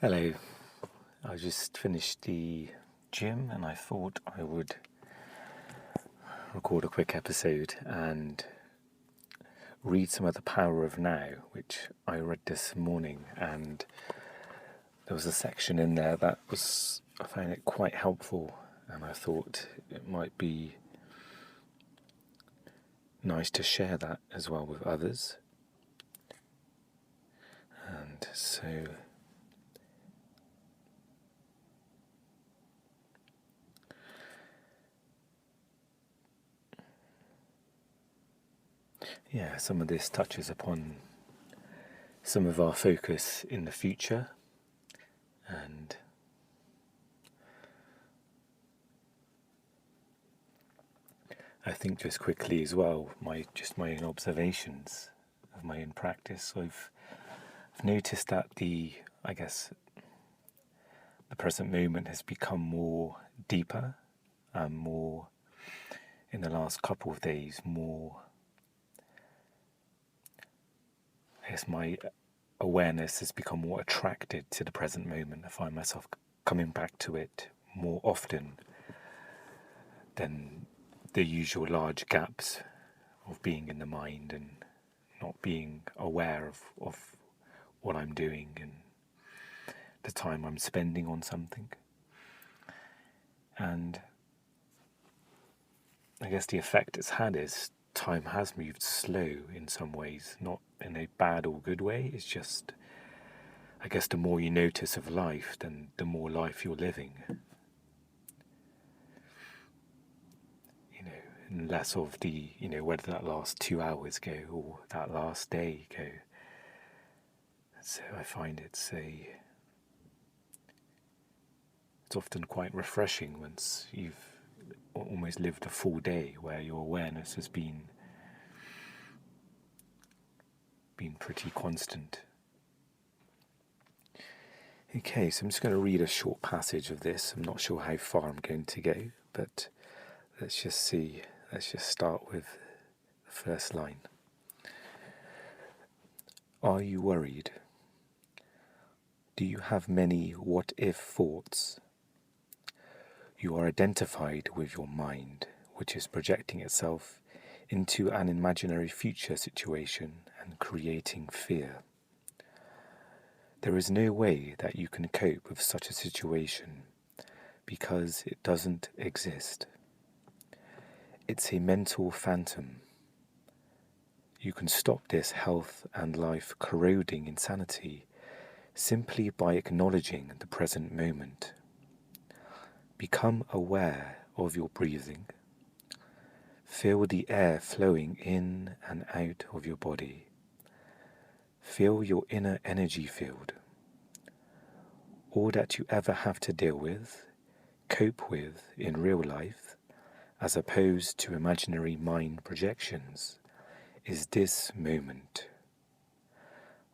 Hello, I just finished the gym and I thought I would record a quick episode and read some of The Power of Now, which I read this morning, and there was a section in there I found it quite helpful, and I thought it might be nice to share that as well with others. And so some of this touches upon some of our focus in the future, and I think just quickly as well, my own observations of my own practice. I've noticed that the present moment has become more deeper and more, in the last couple of days, more, my awareness has become more attracted to the present moment. I find myself coming back to it more often than the usual large gaps of being in the mind and not being aware of what I'm doing and the time I'm spending on something. And I guess the effect it's had is time has moved slow in some ways, not in a bad or good way. It's just, I guess, the more you notice of life, then the more life you're living. And less of the, whether that last 2 hours go or that last day go. So I find it's often quite refreshing once you've almost lived a full day where your awareness has been pretty constant. Okay, so I'm just going to read a short passage of this. I'm not sure how far I'm going to go, but let's just see. Let's just start with the first line. Are you worried? Do you have many what-if thoughts? You are identified with your mind, which is projecting itself into an imaginary future situation and creating fear. There is no way that you can cope with such a situation because it doesn't exist. It's a mental phantom. You can stop this health and life corroding insanity simply by acknowledging the present moment. Become aware of your breathing. Feel the air flowing in and out of your body. Feel your inner energy field. All that you ever have to deal with, cope with in real life, as opposed to imaginary mind projections, is this moment.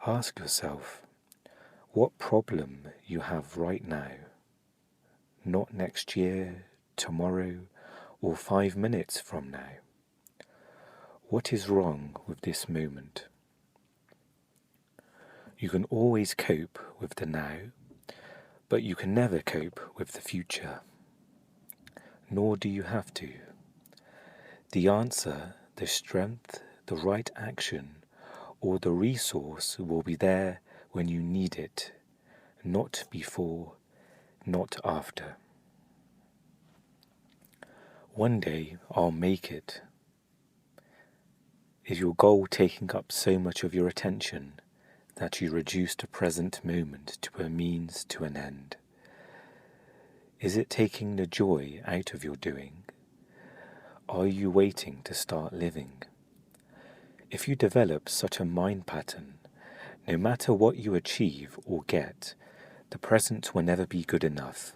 Ask yourself what problem you have right now, not next year, tomorrow, or 5 minutes from now. What is wrong with this moment? You can always cope with the now, but you can never cope with the future. Nor do you have to. The answer, the strength, the right action, or the resource will be there when you need it, not before, not after. One day I'll make it. Is your goal taking up so much of your attention that you reduce the present moment to a means to an end? Is it taking the joy out of your doing? Are you waiting to start living? If you develop such a mind pattern, no matter what you achieve or get, the present will never be good enough.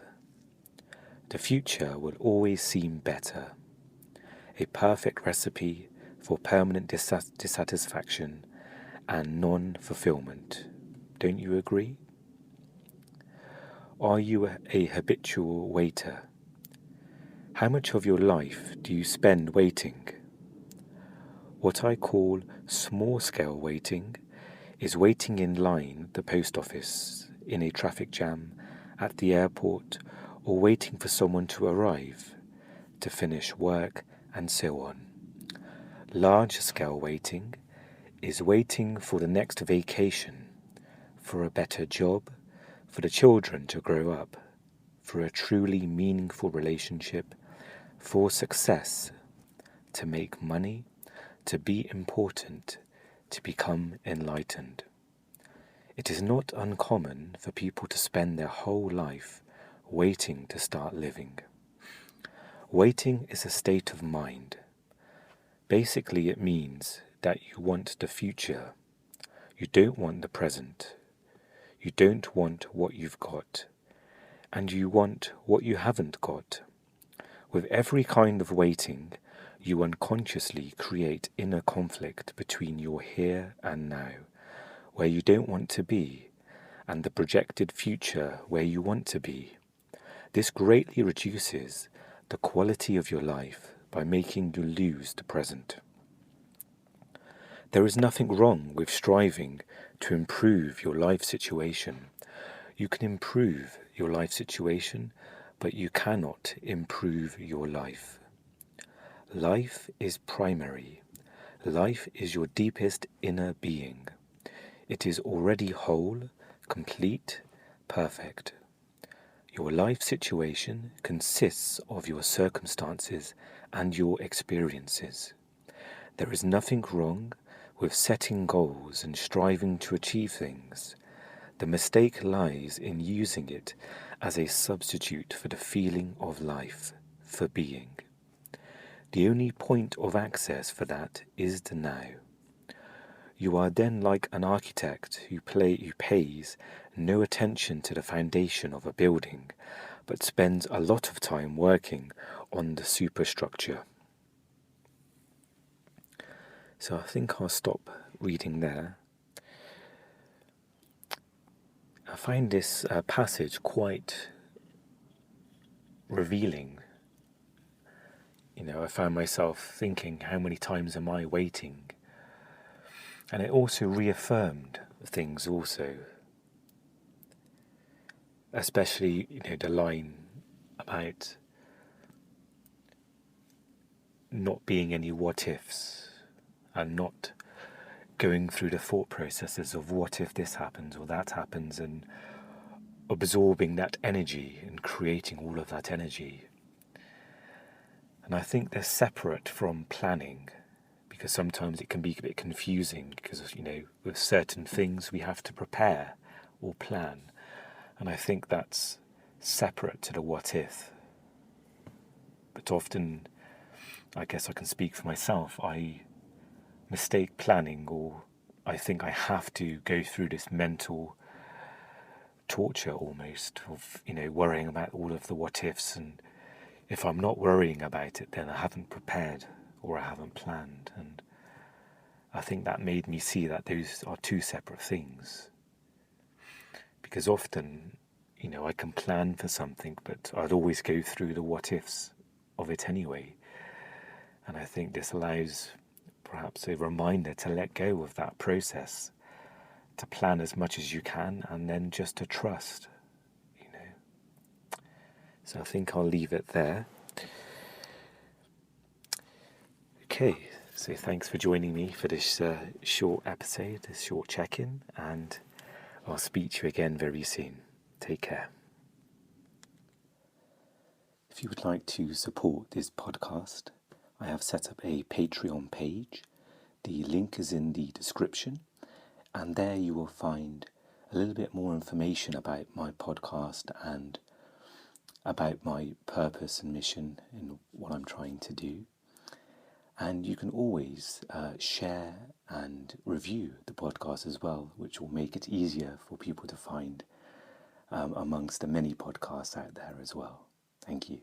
The future will always seem better. A perfect recipe for permanent dissatisfaction and non-fulfillment. Don't you agree? Are you a habitual waiter? How much of your life do you spend waiting? What I call small-scale waiting is waiting in line at the post office in a traffic jam, at the airport, or waiting for someone to arrive, to finish work, and so on. Large-scale waiting is waiting for the next vacation, for a better job, for the children to grow up, for a truly meaningful relationship, for success, to make money, to be important, to become enlightened. It is not uncommon for people to spend their whole life waiting to start living. Waiting is a state of mind. Basically, it means that you want the future. You don't want the present. You don't want what you've got. And you want what you haven't got. With every kind of waiting, you unconsciously create inner conflict between your here and now, where you don't want to be, and the projected future where you want to be. This greatly reduces the quality of your life by making you lose the present. There is nothing wrong with striving to improve your life situation. You can improve your life situation, but you cannot improve your life. Life is primary. Life is your deepest inner being. It is already whole, complete, perfect. Your life situation consists of your circumstances and your experiences. There is nothing wrong with setting goals and striving to achieve things. The mistake lies in using it as a substitute for the feeling of life, for being. The only point of access for that is the now. You are then like an architect who pays no attention to the foundation of a building, but spends a lot of time working on the superstructure. So I think I'll stop reading there. I find this passage quite revealing. I found myself thinking, how many times am I waiting? And it also reaffirmed things also. Especially, the line about not being any what-ifs and not going through the thought processes of what if this happens or that happens, and absorbing that energy and creating all of that energy. And I think they're separate from planning, because sometimes it can be a bit confusing because, with certain things we have to prepare or plan. And I think that's separate to the what if. But often, I guess I can speak for myself, I mistake planning, or I think I have to go through this mental torture almost of, worrying about all of the what ifs. And if I'm not worrying about it, then I haven't prepared or I haven't planned. And I think that made me see that those are two separate things. Because often, I can plan for something, but I'd always go through the what ifs of it anyway. And I think this allows perhaps a reminder to let go of that process, to plan as much as you can, and then just to trust, So I think I'll leave it there. Okay, so thanks for joining me for this short episode, this short check-in, and I'll speak to you again very soon. Take care. If you would like to support this podcast, I have set up a Patreon page. The link is in the description, and there you will find a little bit more information about my podcast and about my purpose and mission in what I'm trying to do. And you can always share and review the podcast as well, which will make it easier for people to find amongst the many podcasts out there as well. Thank you.